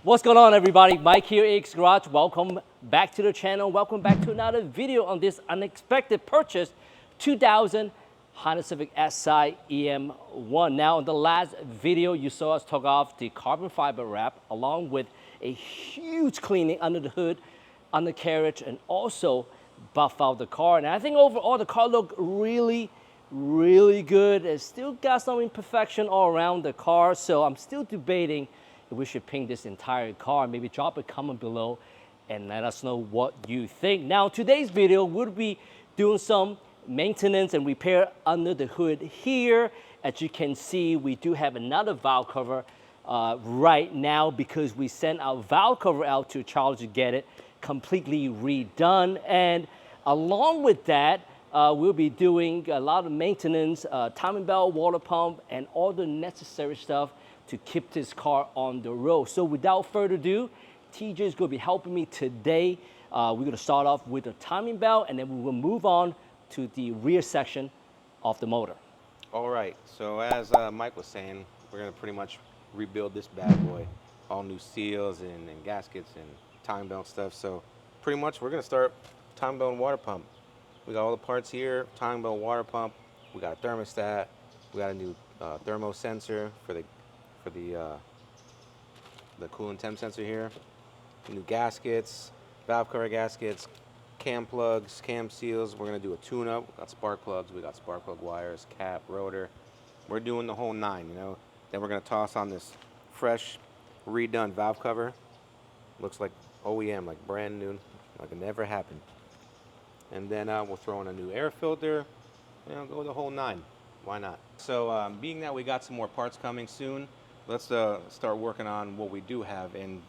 What's going on, everybody? Mike here, AX Garage. Welcome back to the channel. Welcome back to another video on this unexpected purchase, 2000 Honda Civic Si EM1. Now, in the last video, you saw us take off the carbon fiber wrap along with a huge cleaning under the hood, undercarriage, and also buff out the car. And I think overall, the car looked really good. It's still got some imperfection all around the car, so I'm still debating if we should paint this entire car. Maybe drop a comment below and let us know what you think. Now, today's video, we'll be doing some maintenance and repair under the hood here. As you can see, we do have another valve cover right now because we sent our valve cover out to Charles to get it completely redone. And along with that, we'll be doing a lot of maintenance, timing belt, water pump, and all the necessary stuff to keep this car on the road. So without further ado, TJ is going to be helping me today. We're going to start off with the timing belt, and then we will move on to the rear section of the motor. All right, so as Mike was saying, we're going to pretty much rebuild this bad boy. All new seals and gaskets and timing belt stuff. So pretty much we're going to start timing belt and water pump. We got all the parts here, timing belt, water pump. We got a thermostat. We got a new thermo sensor for the coolant temp sensor here. New gaskets, valve cover gaskets, cam plugs, cam seals. We're gonna do a tune-up. We got spark plugs. We got spark plug wires, cap, rotor. We're doing the whole nine, you know. Then we're gonna toss on this fresh, redone valve cover. Looks like OEM, like brand new, like it never happened. And then we'll throw in a new air filter. You know, go the whole nine. Why not? So being that we got some more parts coming soon, let's start working on what we do have. And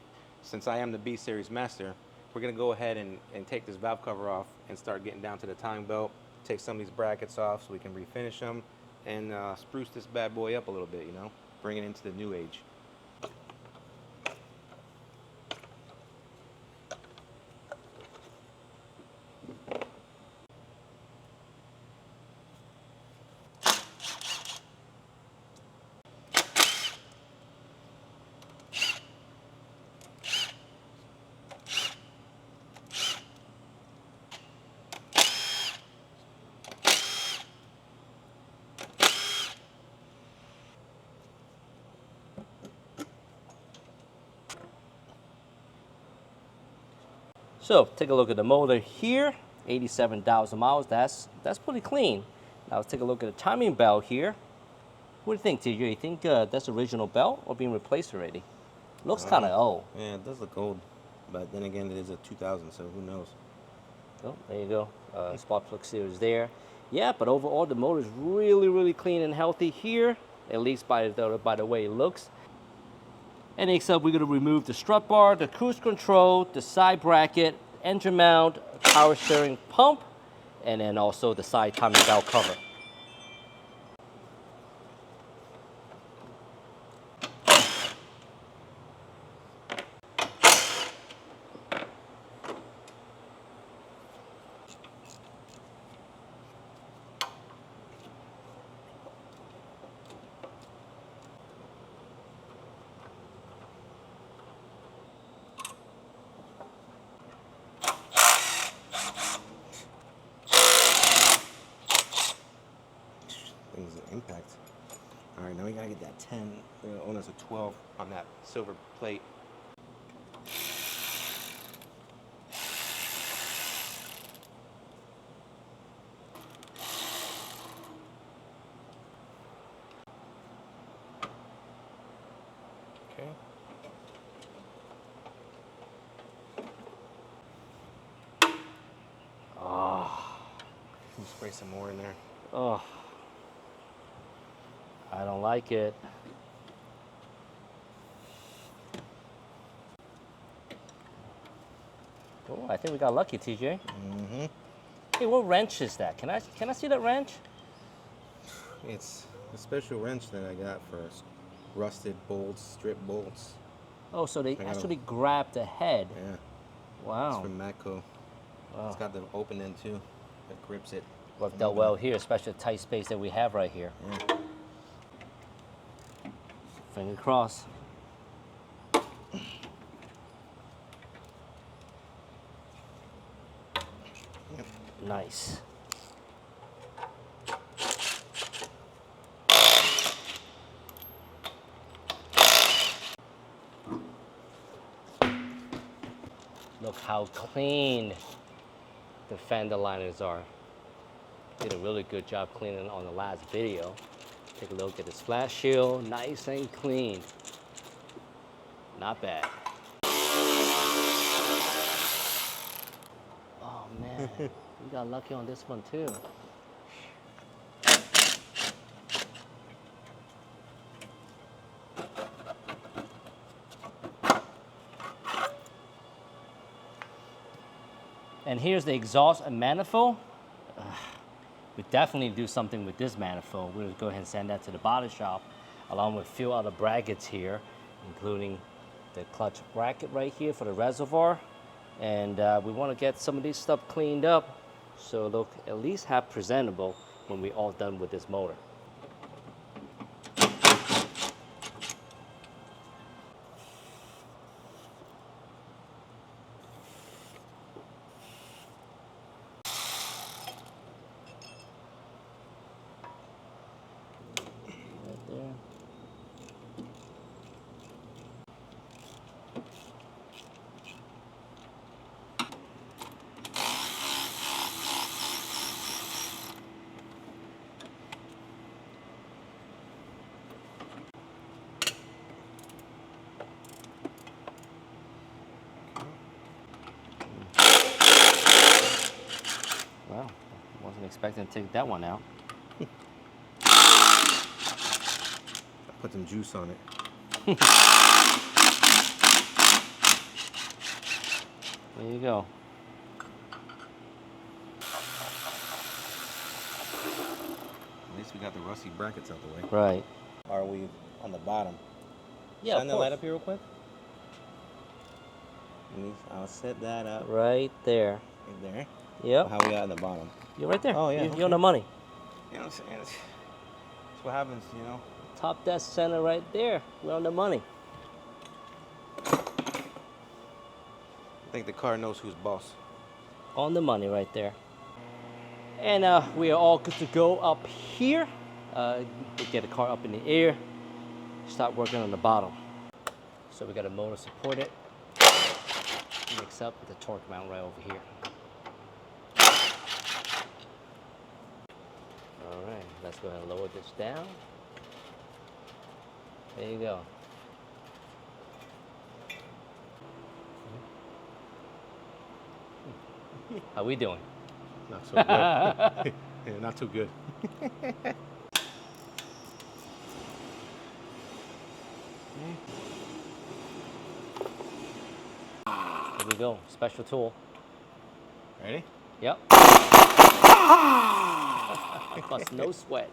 since I am the B series master, we're gonna go ahead and take this valve cover off and start getting down to the timing belt, take some of these brackets off so we can refinish them and spruce this bad boy up a little bit, you know, bring it into the new age. So take a look at the motor here, 87,000 miles. That's pretty clean. Now let's take a look at the timing belt here. What do you think, TJ? You think that's original belt or being replaced already? Looks kind of old. Yeah, it does look old, but then again, it is a 2000, so who knows? Oh, there you go. Spark plug series there. Yeah, but overall the motor is really clean and healthy here, at least by the way it looks. And next up, we're going to remove the strut bar, the cruise control, the side bracket, engine mount, power steering pump, and then also the side timing belt cover. Impact. All right, now we gotta get that 10. Oh, there's a 12 on that silver plate. Okay. Oh, Spray some more in there. oh. I don't like it. Oh, I think we got lucky, TJ. Mm-hmm. Hey, what wrench is that? Can I see that wrench? It's a special wrench that I got for rusted bolts, strip bolts. Oh, so they actually grab the head. Yeah. Wow. It's from Matco. Wow. It's got the open end too that grips it. Worked out well here, especially the tight space that we have right here. Yeah. Finger crossed. Nice. Look how clean the fender liners are. Did a really good job cleaning on the last video. Take a look at the splash shield, nice and clean. Not bad. Oh man, we got lucky on this one too. And here's the exhaust and manifold. We definitely do something with this manifold. We'll go ahead and send that to the body shop, along with a few other brackets here, including the clutch bracket right here for the reservoir. And we want to get some of these stuff cleaned up so they'll at least have presentable when we're all done with this motor. Well, wasn't expecting to take that one out. Put some juice on it. There you go. At least we got the rusty brackets out the way. Right. Are we on the bottom? Yeah, Shine the light up here real quick. I'll set that up Right there. right there. Yep. How we got at the bottom? You're right there. Oh, yeah, You're on the money. You know what I'm saying? That's what happens, you know. Top dead center right there. We're on the money. I think the car knows who's boss. On the money right there. And we are all good to go up here. Get the car up in the air. Start working on the bottom. So we got a motor supported. Mix up with the torque mount right over here. All right, let's go ahead and lower this down. There you go. How we doing? Not so good. Yeah, not too good. Here we go. Special tool. Ready? Yep. Plus no sweat.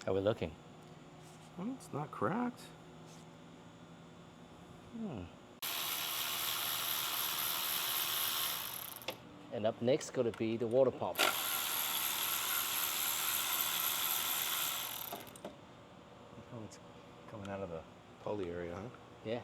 How we looking? Well, it's not cracked. And up next going to be the water pump. Oh, it's coming out of the pulley area, huh? Yeah.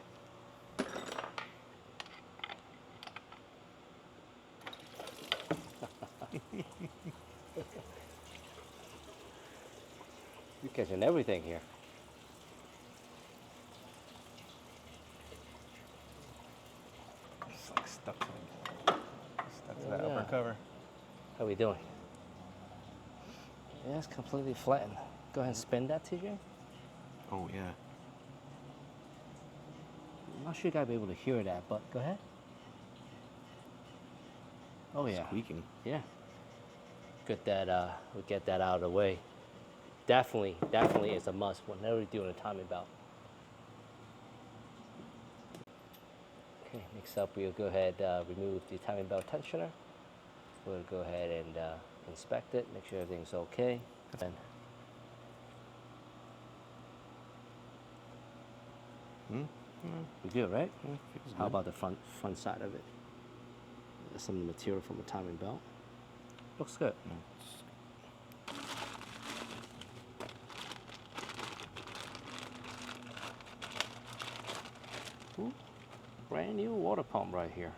You're catching everything here. It's like stuck to that Yeah. upper cover. How we doing? Yeah, it's completely flattened. Go ahead and spin that, TJ. Oh, yeah. I'm not sure you guys will be able to hear that, but go ahead. Oh yeah. Squeaking. Yeah. Good that we get that out of the way. Definitely is a must whenever you're doing a timing belt. Okay, next up we'll go ahead remove the timing belt tensioner. We'll go ahead and inspect it, make sure everything's okay. And we're good, right? How about the front side of it? There's some material from the timing belt. Looks good. Ooh, brand new water pump right here.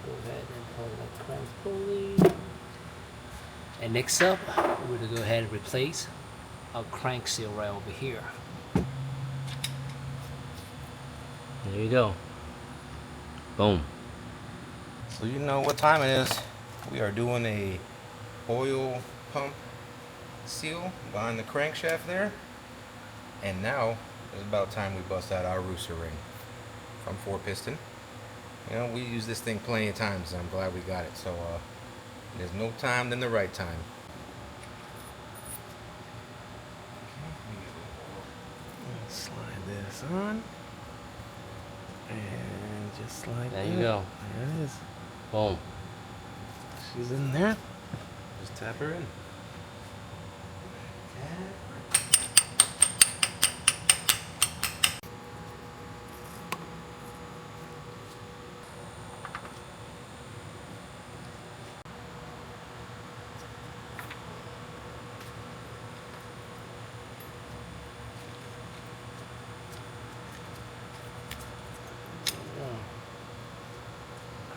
Go ahead and pull that crank pulley. And next up, we're going to go ahead and replace our crank seal right over here. There you go. Boom. So you know what time it is. We are doing a oil pump seal behind the crankshaft there. And now it's about time we bust out our rooster ring from 4-piston. You know, we use this thing plenty of times, and I'm glad we got it. So there's no time than the right time. Slide this on. And just like There that. you go. There it is. Boom. She's in there. Just tap her in.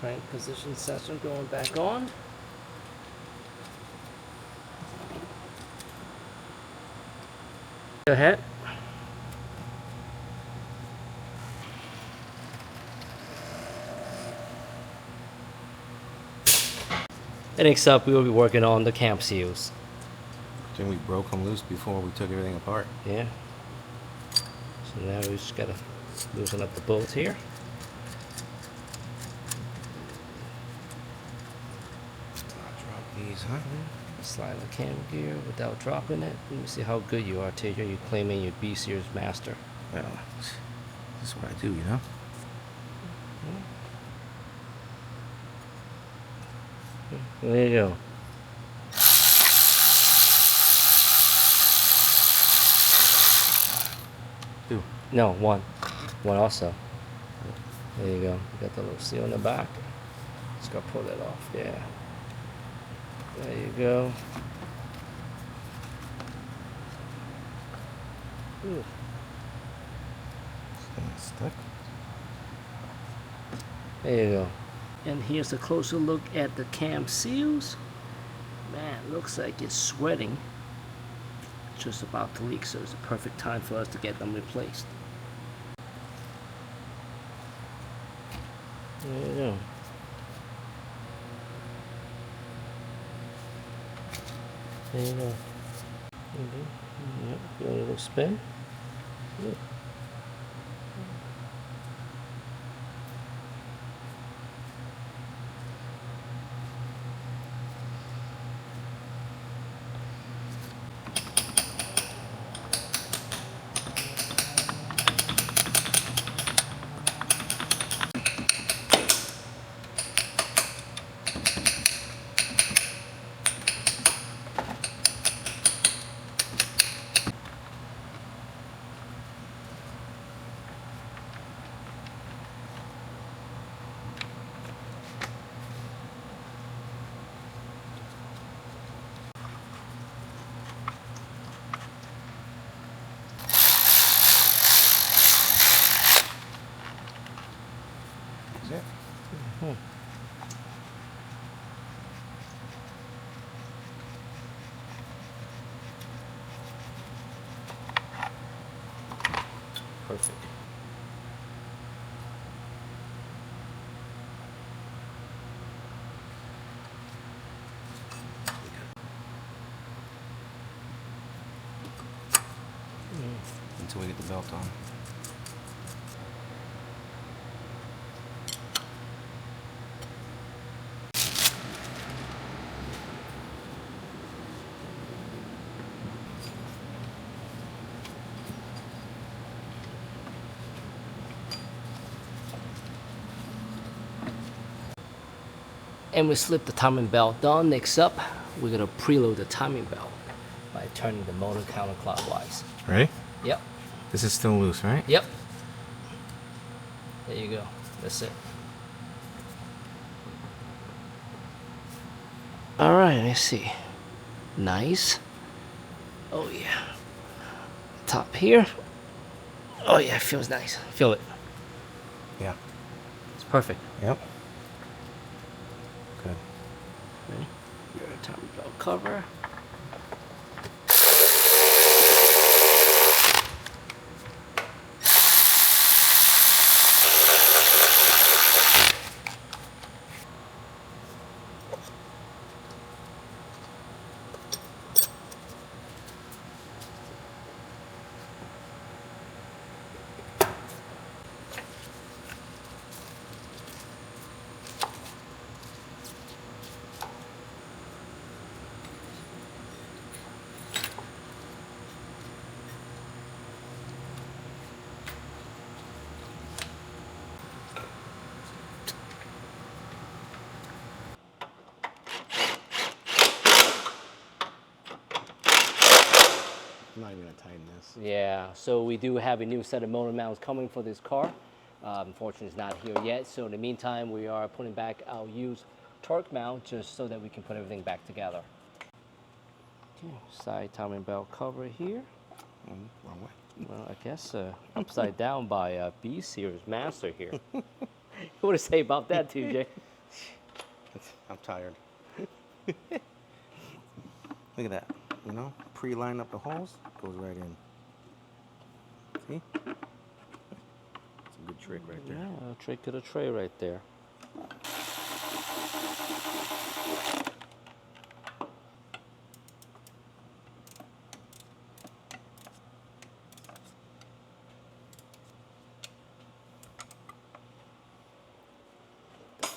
Crank position sensor going back on. Go ahead. And next up, we will be working on the cam seals. Then we broke them loose before we took everything apart. Yeah. So now we just gotta loosen up the bolts here. Drop these, huh? Slide the cam gear without dropping it. Let me see how good you are, Teja. You're claiming you're B Series master. Well, this is what I do, you know? There you go. Two. No, one. One also. There you go. You got the little seal in the back. Just gotta pull that off. Yeah. There you go. Ooh. Stuck. There you go. And here's a closer look at the cam seals. Man, looks like it's sweating. Just about to leak, so it's a perfect time for us to get them replaced. There you go. There you go. Yep, give it a little spin. Good. Perfect. Until we get the belt on. And we slip the timing belt on. Next up, we're gonna preload the timing belt by turning the motor counterclockwise. Ready? Yep. This is still loose, right? Yep. There you go. That's it. All right, let's see. Nice. Oh yeah. Top here. Oh yeah, it feels nice. Feel it. Yeah. It's perfect. Yep. Good. Ready? Your timing belt cover. I'm not even gonna tighten this. Yeah, so we do have a new set of motor mounts coming for this car. Unfortunately, it's not here yet. So in the meantime, we are putting back our used torque mount just so that we can put everything back together. Okay, side timing belt cover here. Wrong way. Well, I guess upside down by B Series Master here. What to say about that, TJ? I'm tired. Look at that. You know, pre-line up the holes, goes right in. See? It's a good trick right there. Yeah, a trick to the tray right there.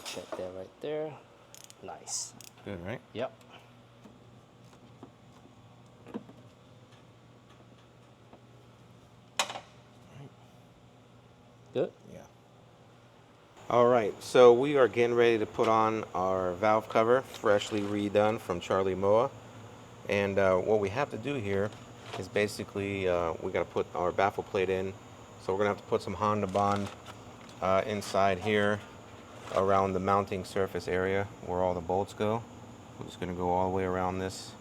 Check that right there. Nice. Good, right? Yep. Good. Yeah. All right, so we are getting ready to put on our valve cover, freshly redone from Charlie Moa. And what we have to do here is basically we got to put our baffle plate in. So we're gonna have to put some Honda Bond inside here around the mounting surface area where all the bolts go. We're just gonna go all the way around this,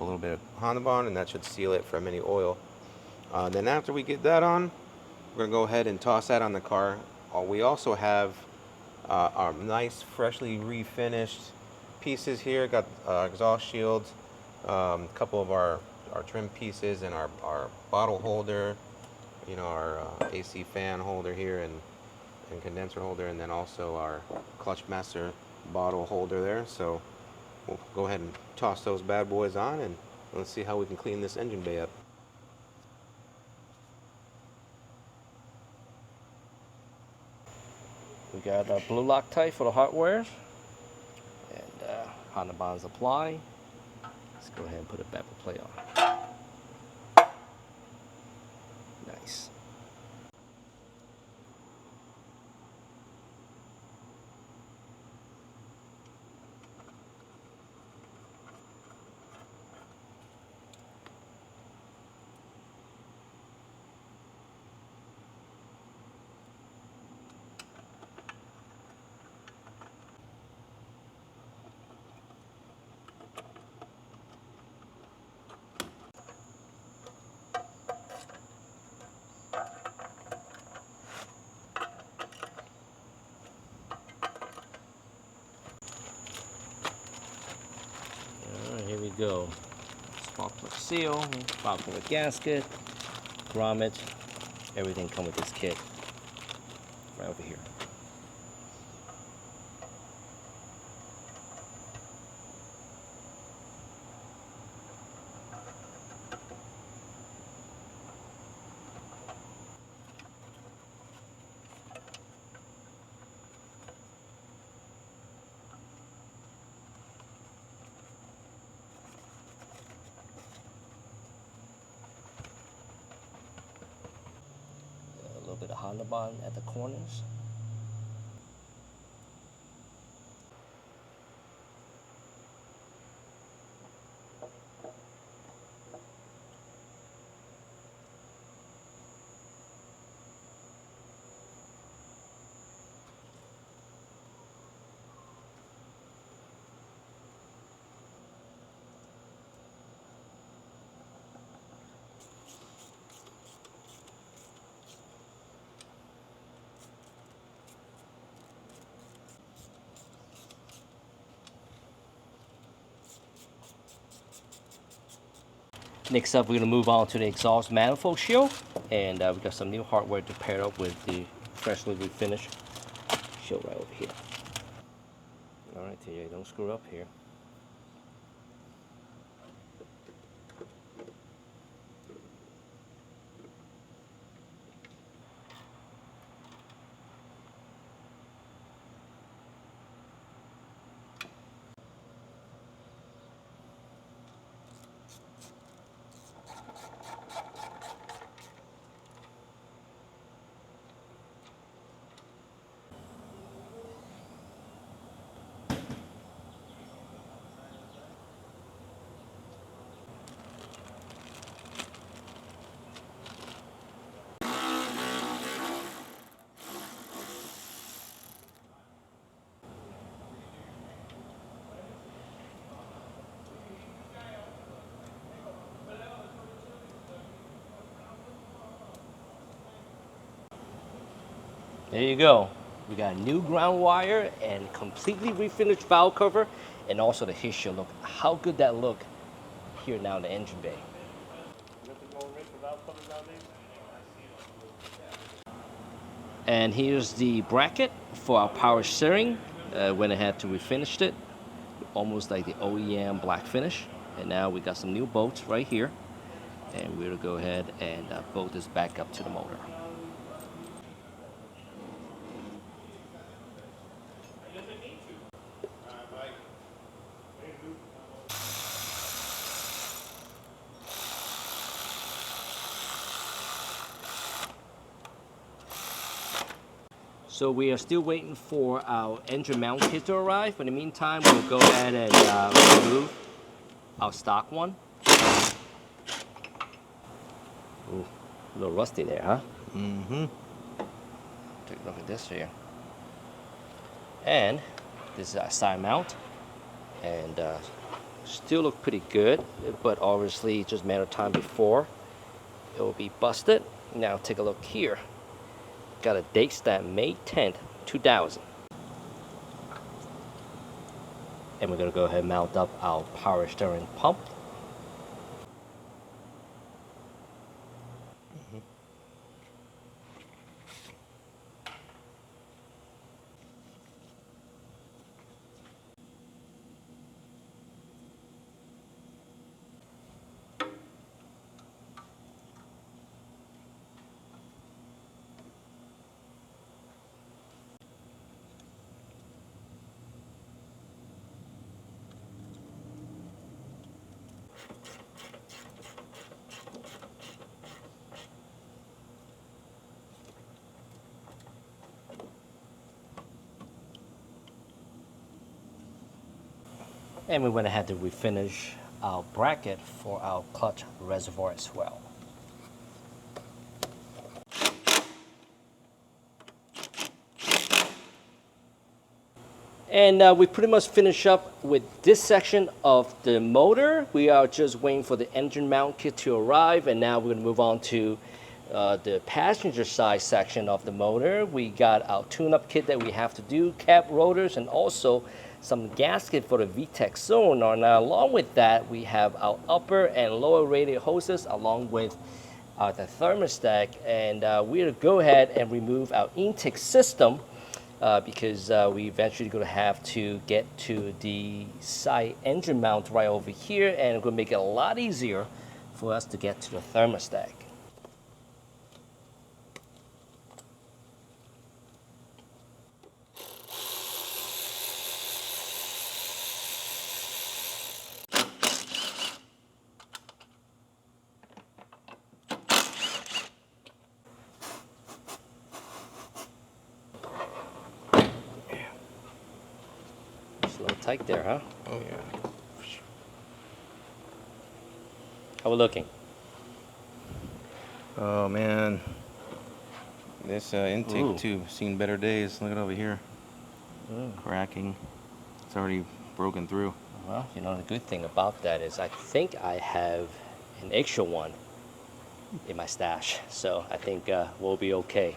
a little bit of Honda Bond, and that should seal it from any oil. Then after we get that on, we're gonna go ahead and toss that on the car. We also have our nice freshly refinished pieces here. Got exhaust shields, a couple of our trim pieces, and our bottle holder, you know, our AC fan holder here, and condenser holder, and then also our clutch master bottle holder there. So we'll go ahead and toss those bad boys on, and let's see how we can clean this engine bay up. We got a blue Loctite for the hardware, and Honda Bonds apply. Let's go ahead and put a baffle plate on. Nice. Here we go. Spark plug seal, spark plug gasket, grommet, Everything comes with this kit right over here. A little bit of Honda bond at the corners. Next up, we're going to move on to the exhaust manifold shield, and we got some new hardware to pair up with the freshly refinished shield right over here. All right, TJ, don't screw up here. There you go. We got a new ground wire and completely refinished valve cover, and also the heat shield. Look how good that look here now in the engine bay. And here's the bracket for our power steering. Went ahead to refinish it, almost like the OEM black finish. And now we got some new bolts right here, and we're gonna go ahead and bolt this back up to the motor. So we are still waiting for our engine mount kit to arrive. But in the meantime, we'll go ahead and remove our stock one. Ooh, a little rusty there, huh? Mm-hmm. Take a look at this here. And this is our side mount. And still look pretty good, but obviously just a matter of time before it will be busted. Now take a look here. Got a date stamp May 10th, 2000. And we're gonna go ahead and mount up our power steering pump. And we went ahead to refinish our bracket for our clutch reservoir as well. And we pretty much finish up with this section of the motor. We are just waiting for the engine mount kit to arrive, and now we're going to move on to the passenger side section of the motor. We got our tune-up kit that we have to do, cap rotors, and also some gasket for the VTEC sonar. Now along with that, we have our upper and lower radial hoses along with the thermostat, and we'll go ahead and remove our intake system because we eventually going to have to get to the side engine mount right over here, and it's going to make it a lot easier for us to get to the thermostat. It's a little tight there, huh? Oh yeah. How we looking? Oh man. This intake Ooh. tube seen better days. Look at over here. Cracking. It's already broken through. Well, you know, the good thing about that is I think I have an extra one in my stash, so I think we'll be okay.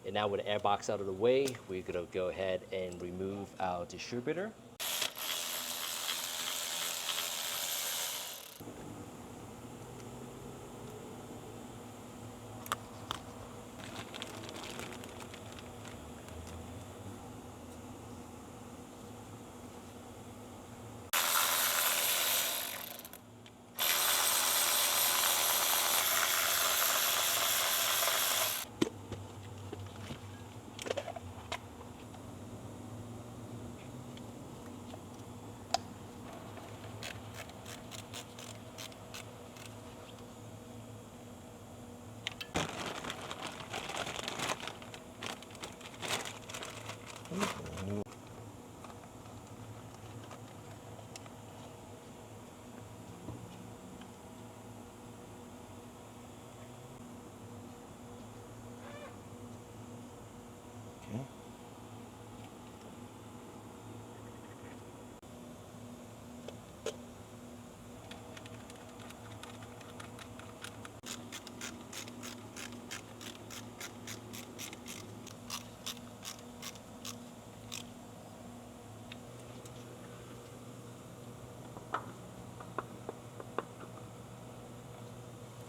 And now with the air box out of the way, we're gonna go ahead and remove our distributor. Okay.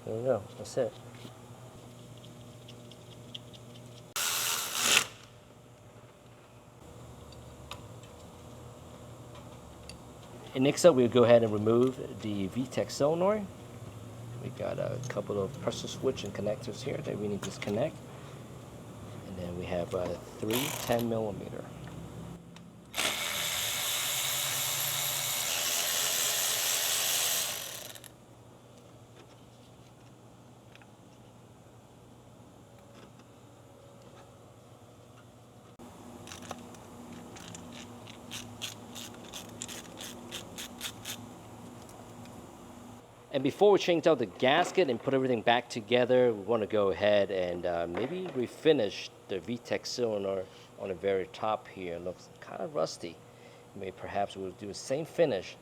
There you go, that's it. And next up, we'll go ahead and remove the VTEC solenoid. We got a couple of pressure switch and connectors here that we need to disconnect. And then we have three 10 millimeter. And before we change out the gasket and put everything back together, we want to go ahead and maybe refinish the VTEC cylinder on the very top here. It looks kind of rusty. Maybe perhaps we'll do the same finish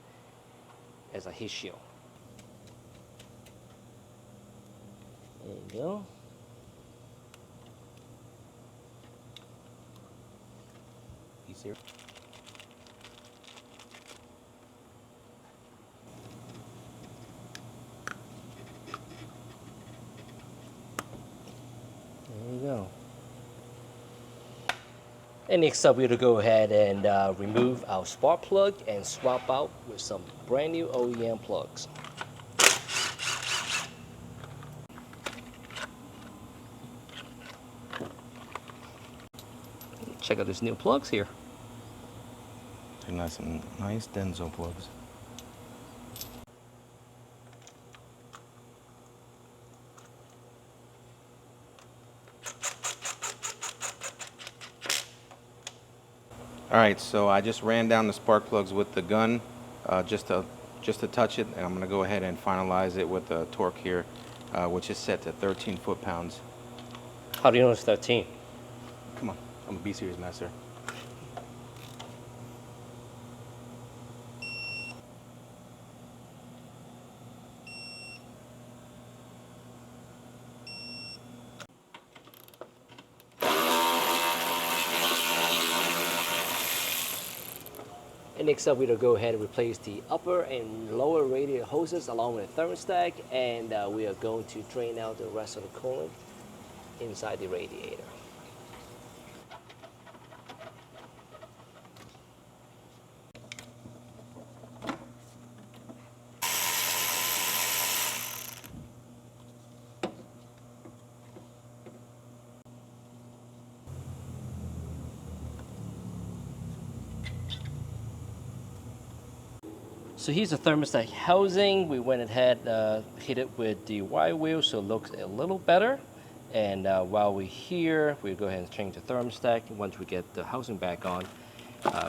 as a heat shield. There you go. Easier. There you go. And next up, we're going to go ahead and remove our spark plug and swap out with some brand new OEM plugs. Check out these new plugs here. They're nice, some nice Denso plugs. All right, so I just ran down the spark plugs with the gun just to touch it, and I'm going to go ahead and finalize it with the torque here, which is set to 13 foot-pounds. How do you know it's 13? Come on, I'm a B-Series master. And next up, we'll go ahead and replace the upper and lower radiator hoses along with the thermostat, and we are going to drain out the rest of the coolant inside the radiator. So here's the thermostat housing. We went ahead, hit it with the Y wheel so it looks a little better. And while we're here, we'll go ahead and change the thermostat. Once we get the housing back on,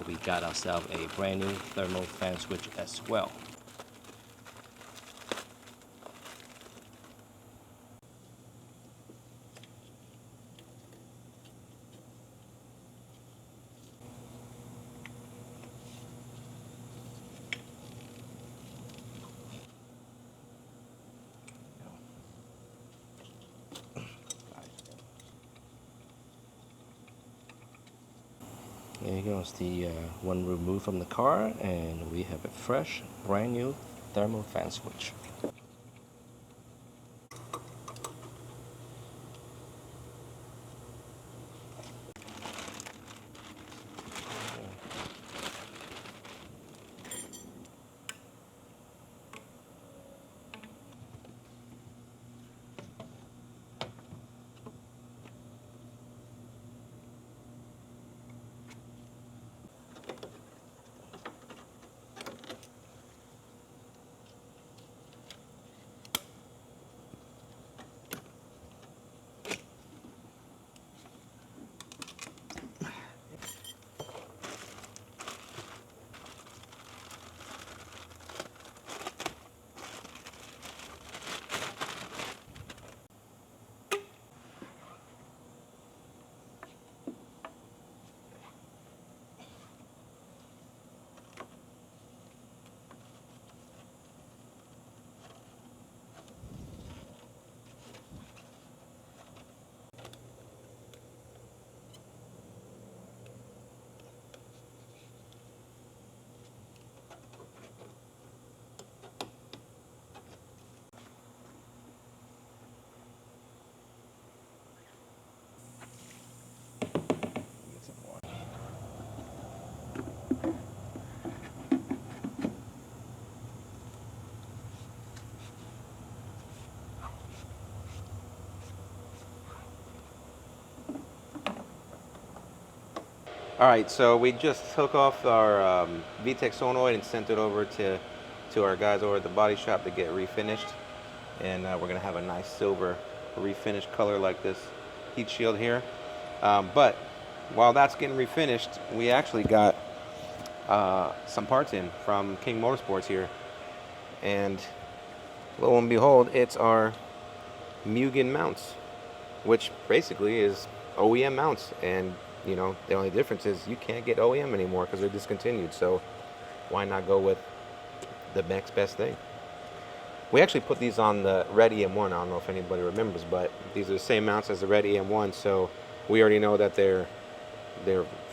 we got ourselves a brand new thermal fan switch as well. There goes the one removed from the car, and we have a fresh, brand new thermal fan switch. All right, so we just took off our VTEC solenoid and sent it over to our guys over at the body shop to get refinished. And we're gonna have a nice silver refinished color like this heat shield here. But while that's getting refinished, we actually got some parts in from King Motorsports here. And lo and behold, it's our Mugen mounts, which basically is OEM mounts. And you know, the only difference is you can't get OEM anymore because they're discontinued. So why not go with the next best thing? We actually put these on the red EM1. I don't know if anybody remembers, but these are the same mounts as the red EM1. So we already know that they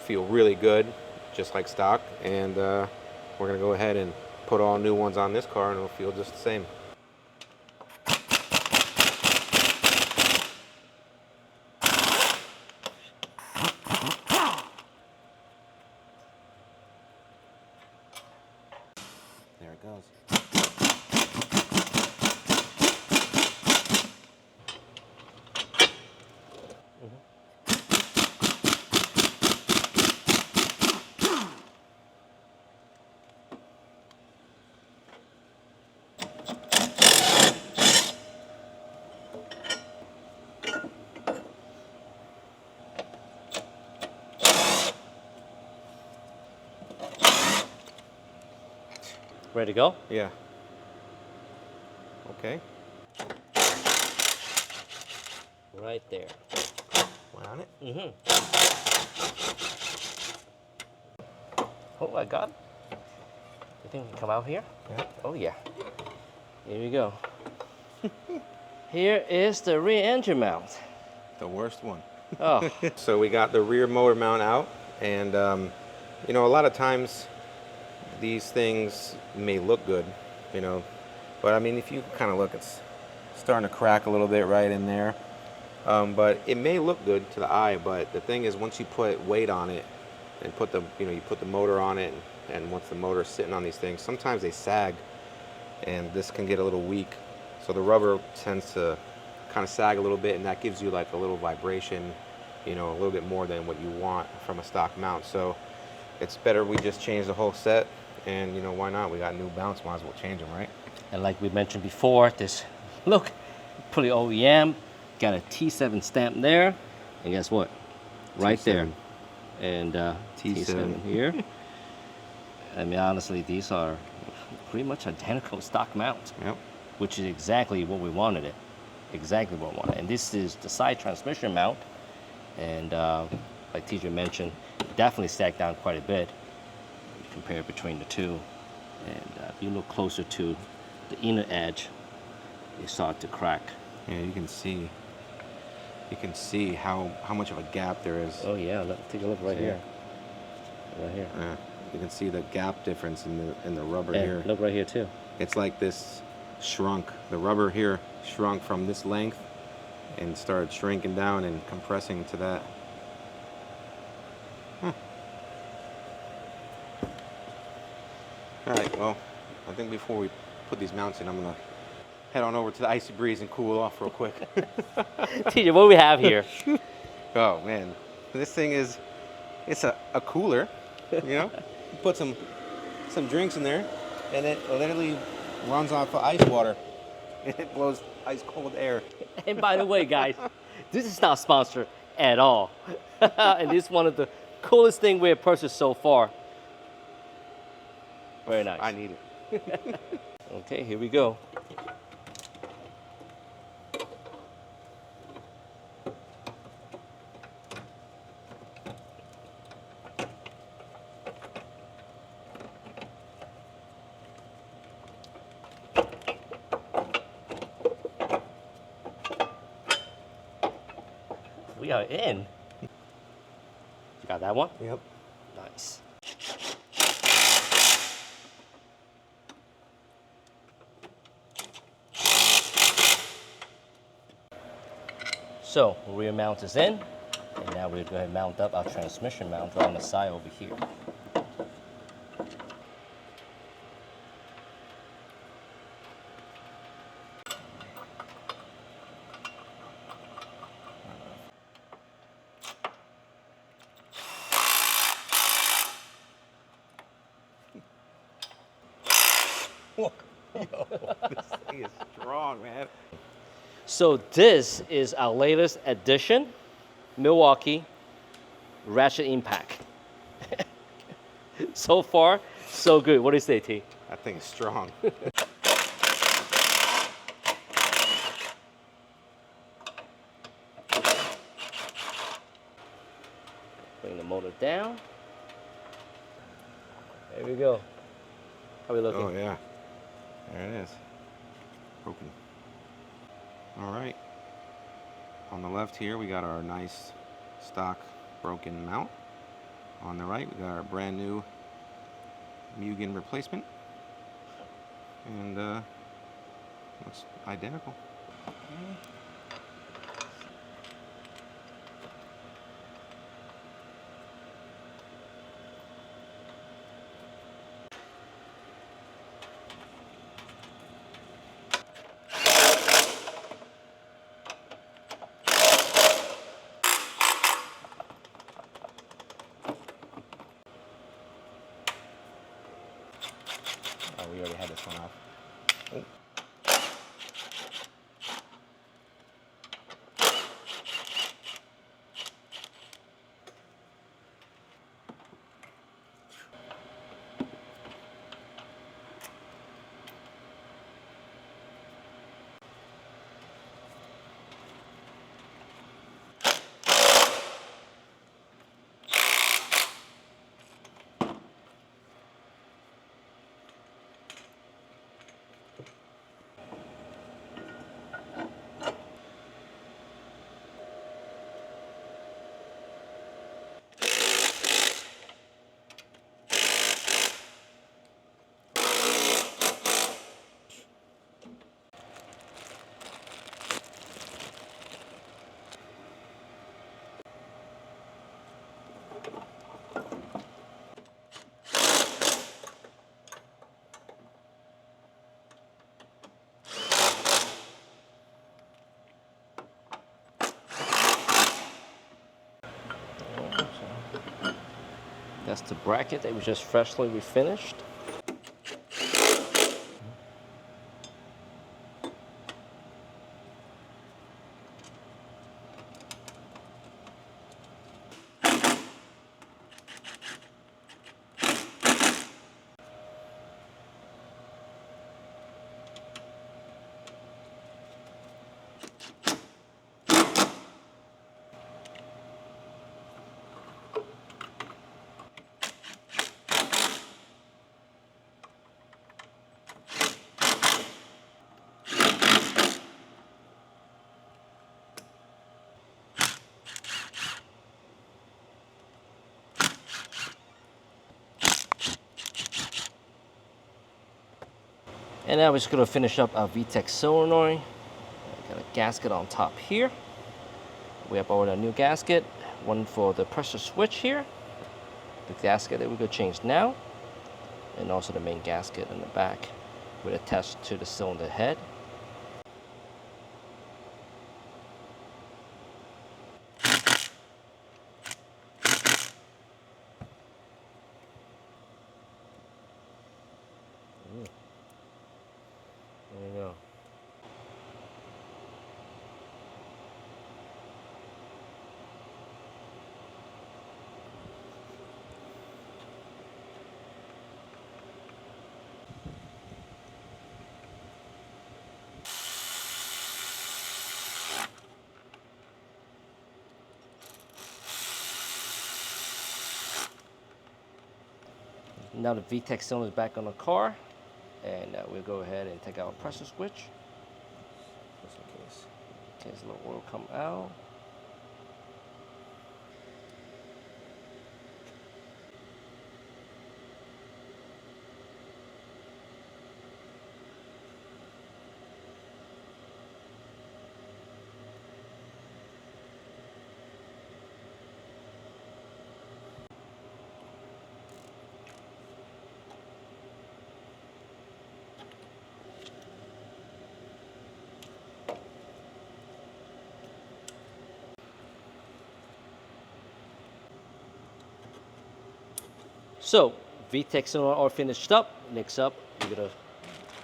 feel really good, just like stock. And we're gonna go ahead and put all new ones on this car, and it'll feel just the same. There it goes. Ready to go? Yeah. Okay. Right there. Went on it? Mm-hmm. Oh, I got it. You think we can come out here? Yeah. Oh, yeah. Here we go. Here is the rear engine mount. The worst one. Oh. So we got the rear motor mount out, and you know, a lot of times these things may look good, you know, but I mean, if you kind of look, it's starting to crack a little bit right in there. But it may look good to the eye, but the thing is, once you put weight on it and put the, you put the motor on it, and once the motor's sitting on these things, sometimes they sag, and this can get a little weak. So the rubber tends to kind of sag a little bit, and that gives you like a little vibration, a little bit more than what you want from a stock mount. So it's better we just change the whole set, and why not? We got new mounts, might as well change them, right? And like we mentioned before, this look pretty OEM. Got a T7 stamp there, and guess what? Right there, and T7 here. I mean, honestly, these are pretty much identical stock mounts. Yep. Which is exactly what we wanted it. Exactly what we wanted. And this is the side transmission mount, and like TJ mentioned, definitely stacked down quite a bit. Compare between the two, and if you look closer to the inner edge, they start to crack. Yeah, you can see. You can see how much of a gap there is. Oh yeah, take a look right here. Right here. Yeah, you can see the gap difference in the rubber and here. Look right here too. It's like this shrunk. The rubber here shrunk from this length and started shrinking down and compressing to that. Huh. All right, well, I think before we put these mounts in, I'm gonna head on over to the Icy Breeze and cool off real quick. TJ, what do we have here? Oh man, this thing it's a cooler, You put some drinks in there, and it literally runs off of ice water. It blows ice cold air. And by the way, guys, this is not sponsored at all. And this is one of the coolest things we have purchased so far. Very nice. I need it. Okay, here we go. We are in. You got that one? Yep. Nice. So, rear mount is in, and now we're going to mount up our transmission mount right on the side over here. Look, yo, this thing is strong, man. So this is our latest addition, Milwaukee ratchet impact. So far, so good. What do you say, T? That thing is strong. Bring the motor down. There we go. How are we looking? Oh yeah, there it is. Broken. All right. On the left here, we got our nice stock broken mount. On the right, we got our brand new Mugen replacement. And looks identical. Oh, we already had this one off. Oh. That's the bracket that was just freshly refinished. And now we're just going to finish up our VTEC solenoid. Got a gasket on top here. We have ordered a new gasket, one for the pressure switch here, the gasket that we're going to change now, and also the main gasket in the back with attached to the cylinder head. There you go. Now the VTEC cylinder is back on the car, and we'll go ahead and take out our pressure switch, just in case a little oil come out. So, VTEC cylinder all finished up. Next up, we're gonna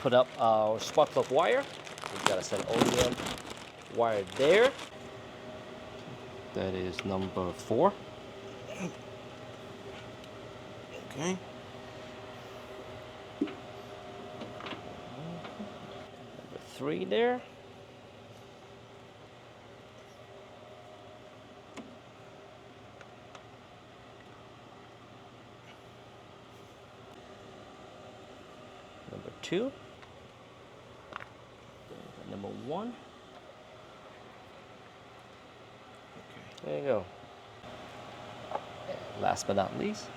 put up our spark plug wire. We've got a set of OEM wire there. That is number 4. Okay. Number 3 there. Number 2. Number 1. There you go. And last but not least,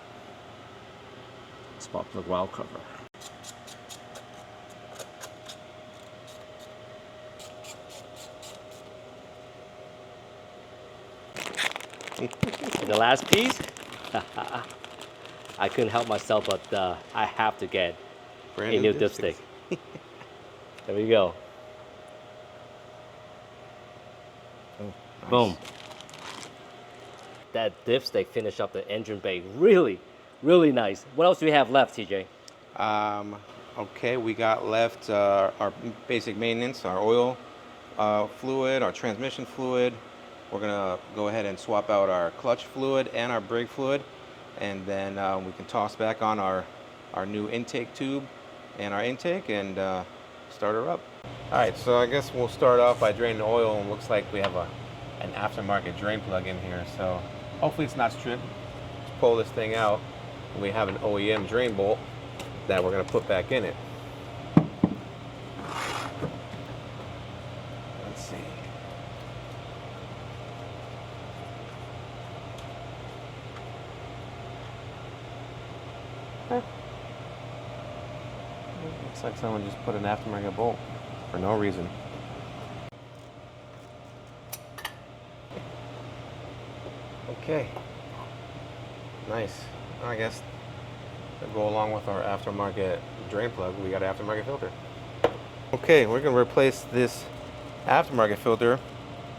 spark plug valve cover. And the last piece, I couldn't help myself, but I have to get a new dipstick. There we go. Oh, nice. Boom. That dipstick finished up the engine bay really, really nice. What else do we have left, TJ? Okay, we got left our basic maintenance, our oil fluid, our transmission fluid. We're gonna go ahead and swap out our clutch fluid and our brake fluid, and then we can toss back on our new intake tube and our intake and start her up. All right, so I guess we'll start off by draining the oil, and looks like we have an aftermarket drain plug in here. So hopefully it's not stripped. Let's pull this thing out, and we have an OEM drain bolt that we're gonna put back in it. Let's see. Looks like someone just put an aftermarket bolt for no reason. Okay. Nice. I guess to go along with our aftermarket drain plug, we got an aftermarket filter. Okay, we're gonna replace this aftermarket filter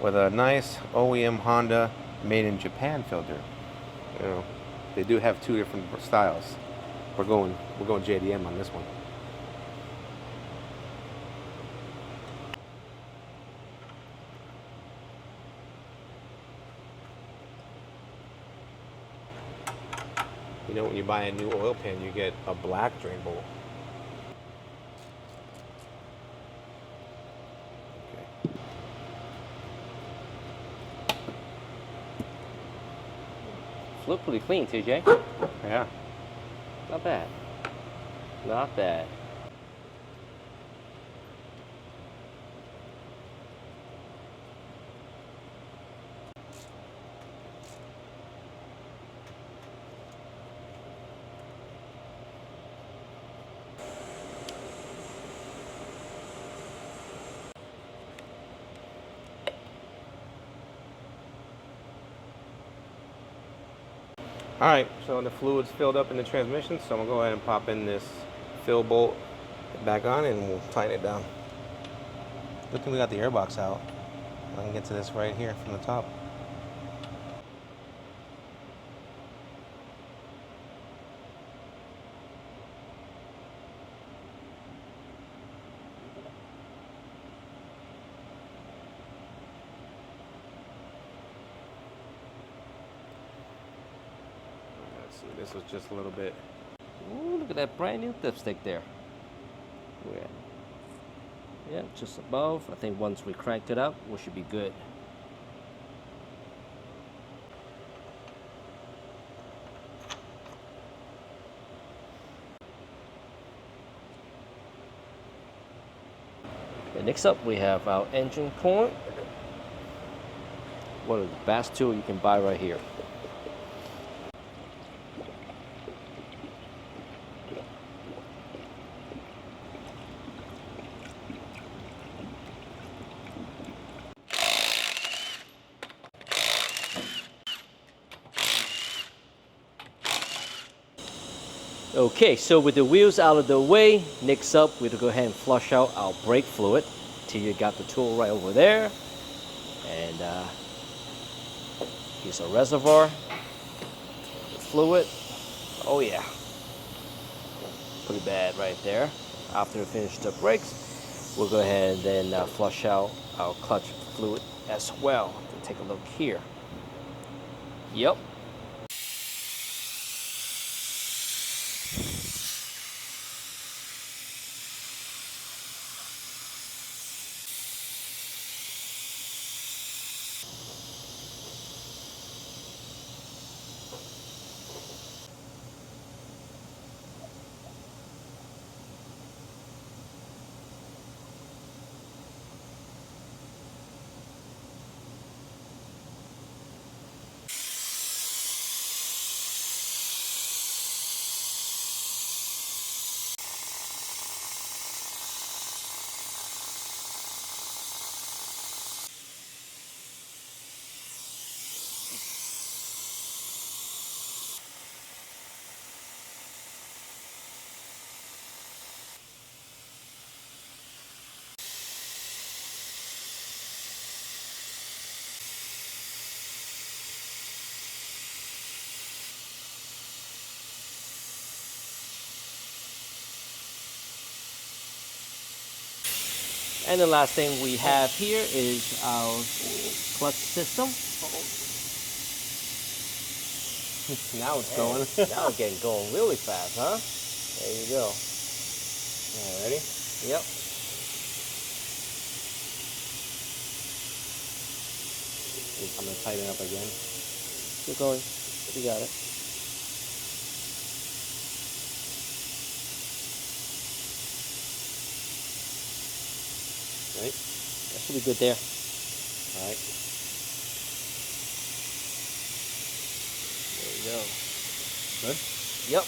with a nice OEM Honda made in Japan filter. You know, They do have two different styles. We're going JDM on this one. You know, when you buy a new oil pan, you get a black drain bolt. Okay. Look pretty clean, TJ. Yeah. Not bad. Not bad. All right, so the fluid's filled up in the transmission, so I'm gonna go ahead and pop in this fill bolt back on and we'll tighten it down. Good thing we got the airbox out. I can get to this right here from the top. Let's see, this was just a little bit. Ooh, look at that brand new dipstick there. Yeah. Yeah, just above. I think once we cranked it up, we should be good. Okay, next up we have our engine coolant. One of the best tools you can buy right here. Okay, so with the wheels out of the way, next up we'll go ahead and flush out our brake fluid. Till you got the tool right over there. And here's a reservoir, the fluid. Oh yeah, pretty bad right there. After we finish the brakes, we'll go ahead and then flush out our clutch fluid as well. So take a look here. Yep. And the last thing we have here is our clutch system. Now it's going. Now it's getting going really fast, huh? There you go. All right, ready? Yep. I'm gonna tighten it up again. Keep going. You got it. Right? That should be good there. All right. There you go. Good? Yep.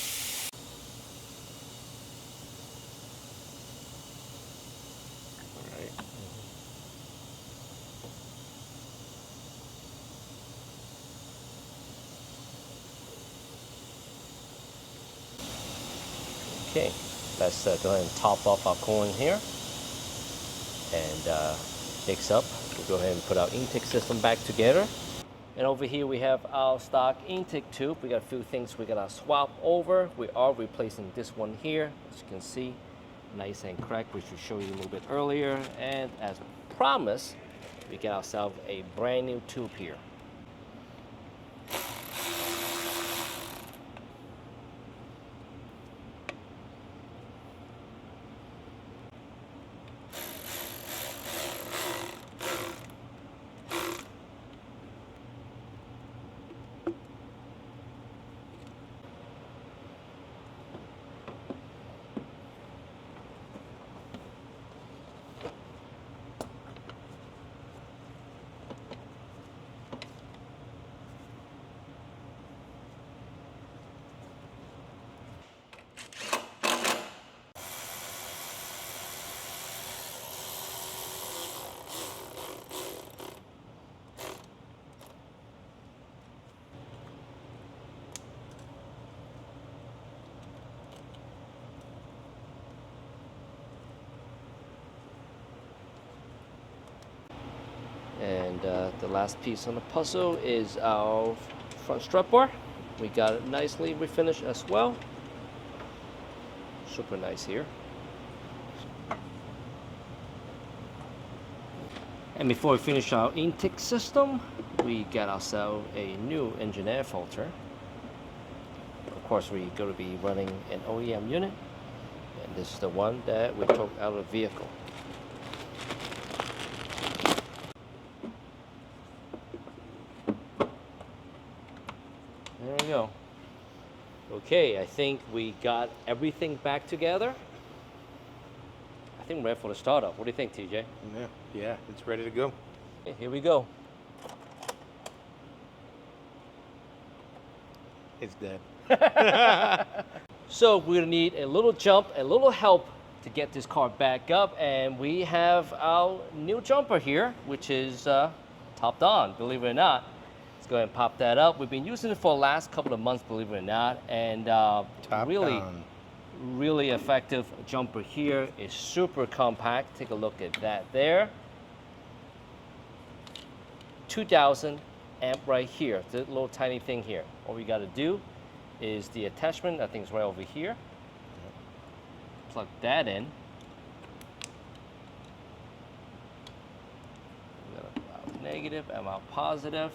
All right. Okay. Let's go ahead and top off our coolant here. And next up, we'll go ahead and put our intake system back together. And over here we have our stock intake tube. We got a few things we gotta swap over. We are replacing this one here, as you can see, nice and cracked, which we showed you a little bit earlier. And as promised, we get ourselves a brand new tube here. And the last piece on the puzzle is our front strut bar. We got it nicely refinished as well. Super nice here. And before we finish our intake system, we got ourselves a new engine air filter. Of course, we're going to be running an OEM unit, and this is the one that we took out of the vehicle. There we go. Okay, I think we got everything back together. I think we're ready for the startup. What do you think, TJ? Yeah, it's ready to go. Okay, here we go. It's dead. So we're gonna need a little jump, a little help to get this car back up, and we have our new jumper here, which is topped on, believe it or not. Let's go ahead and pop that up. We've been using it for the last couple of months, believe it or not, and really effective jumper here. It's super compact. Take a look at that there. 2000 amp right here, the little tiny thing here. All we got to do is the attachment, I think it's right over here. Plug that in. We got our negative and our positive.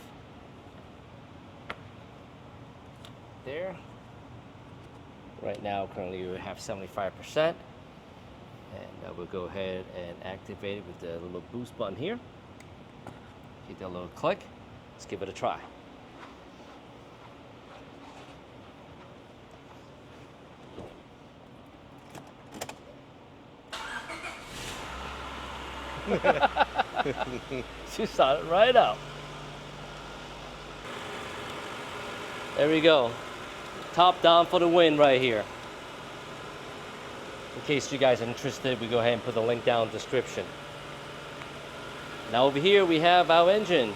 There. Right now, currently we have 75%. And we'll go ahead and activate it with the little boost button here. Hit that little click. Let's give it a try. She started right up. There we go. Top down for the win right here. In case you guys are interested, we go ahead and put the link down in the description. Now over here we have our engine.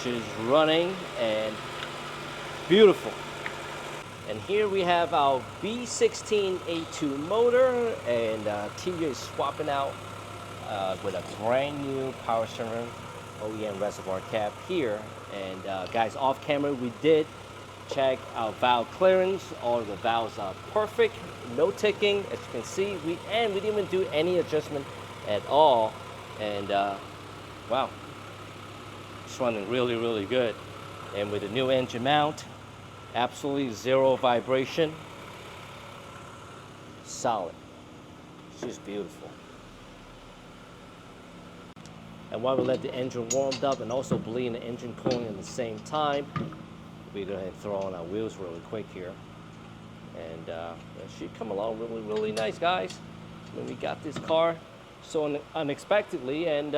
She's running and beautiful. And here we have our B16A2 motor, and TJ is swapping out with a brand new power cylinder OEM reservoir cap here. And guys, off camera we did check our valve clearance. All of the valves are perfect, no ticking, as you can see. We didn't even do any adjustment at all. And wow, it's running really, really good. And with the new engine mount, absolutely zero vibration. Solid. It's just beautiful. And while we let the engine warm up and also bleed the engine cooling at the same time, we go ahead and throw on our wheels really quick here. And it should come along really, really nice, guys. When we got this car so unexpectedly, and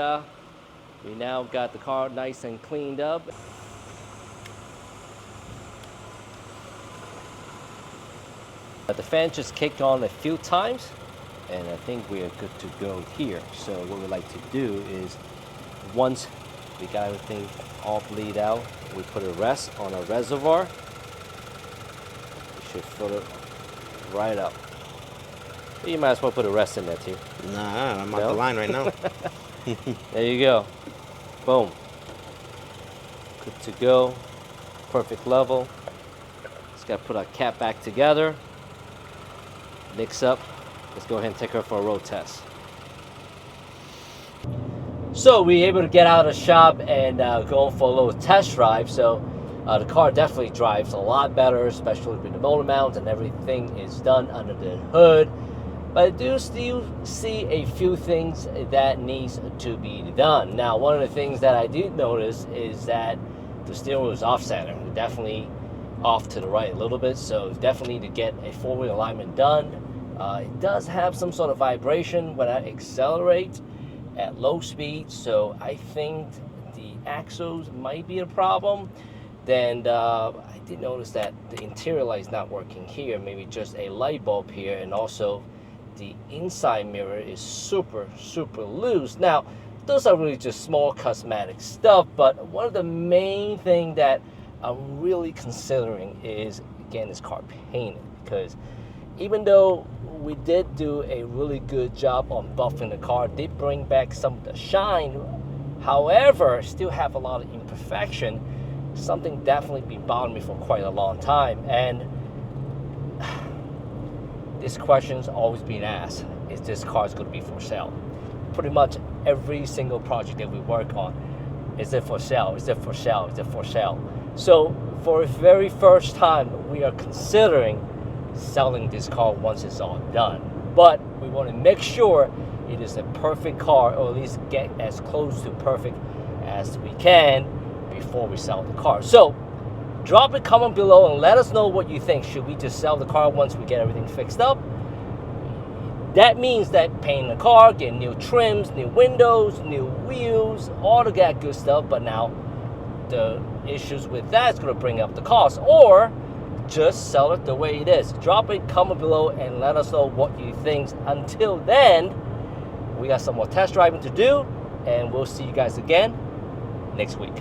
we now got the car nice and cleaned up. The fan just kicked on a few times, and I think we are good to go here. So what we like to do is, once we got everything all bleed out, we put a rest on our reservoir. We should fill it right up. You might as well put a rest in there too. Nah, I'm off the line right now. There you go. Boom. Good to go. Perfect level. Just got to put our cap back together. Mix up. Let's go ahead and take her for a road test. So we were able to get out of the shop and go for a little test drive. So the car definitely drives a lot better, especially with the motor mount and everything is done under the hood. But I do still see a few things that needs to be done. Now, one of the things that I did notice is that the steering wheel is off center. Definitely off to the right a little bit, so definitely need to get a four-wheel alignment done. It does have some sort of vibration when I accelerate at low speed, so I think the axles might be a problem. Then I did notice that the interior light is not working here, maybe just a light bulb here, and also the inside mirror is super loose. Now, those are really just small cosmetic stuff, but one of the main thing that I'm really considering is, again, this car painted, because even though we did do a really good job on buffing the car, did bring back some of the shine, however, still have a lot of imperfection. Something definitely been bothering me for quite a long time, and this question's always been asked: is this car going to be for sale? Pretty much every single project that we work on, is it for sale? Is it for sale? Is it for sale? So for the very first time, we are considering selling this car once it's all done. But we want to make sure it is a perfect car, or at least get as close to perfect as we can before we sell the car. So drop a comment below and let us know what you think. Should we just sell the car once we get everything fixed up? That means that painting the car, getting new trims, new windows, new wheels, all of that good stuff. But now the issues with that is going to bring up the cost. Or just sell it the way it is. Drop a comment below and let us know what you think. Until then, we got some more test driving to do, and we'll see you guys again next week.